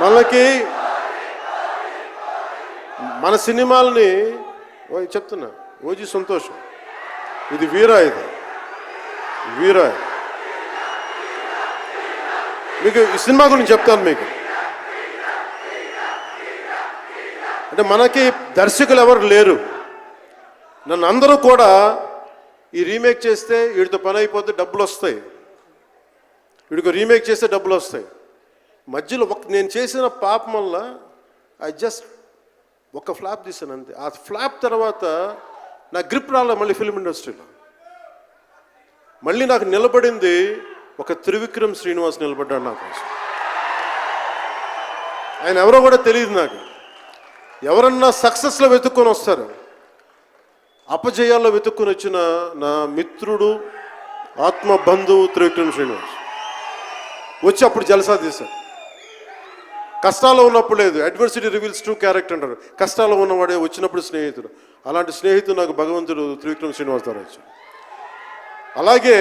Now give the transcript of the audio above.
మనకి మన సినిమాలని చెప్తున్నా, ఓజీ సంతోషం, ఇది వీరా, ఇది వీరా. మీకు ఈ సినిమా గురించి చెప్తాను మీకు. అంటే మనకి దర్శకులు ఎవరు లేరు. నన్ను అందరూ కూడా ఈ రీమేక్ చేస్తే వీడితో పని అయిపోతే డబ్బులు వస్తాయి, వీడికి రీమేక్ చేస్తే డబ్బులు వస్తాయి. మధ్యలో నేను చేసిన పాపం వల్ల ఒక ఫ్లాప్ తీసాను అంతే. ఆ ఫ్లాప్ తర్వాత నా గ్రిప్ రాలే మళ్ళీ ఫిల్మ్ ఇండస్ట్రీలో. మళ్ళీ నాకు నిలబడింది ఒక త్రివిక్రమ్ శ్రీనివాస్ నిలబడ్డాడు నా కోసం. ఆయన ఎవరో కూడా తెలియదు నాకు. ఎవరన్నా సక్సెస్లో వెతుక్కొని వస్తారు, అపజయాల్లో వెతుక్కొని వచ్చిన నా మిత్రుడు, ఆత్మ బంధువు త్రివిక్రమ్ శ్రీనివాస్ వచ్చి అప్పుడు జలసా తీశారు. కష్టాల్లో ఉన్నప్పుడు లేదు, అడ్వర్సిటీ రివీల్స్ ట్రూ క్యారెక్టర్ అంటారు. కష్టాల్లో ఉన్నవాడే వచ్చినప్పుడు స్నేహితుడు. అలాంటి స్నేహితుడు నాకు భగవంతుడు త్రివిక్రమ్ శ్రీనివాస్ ద్వారా వచ్చాడు. అలాగే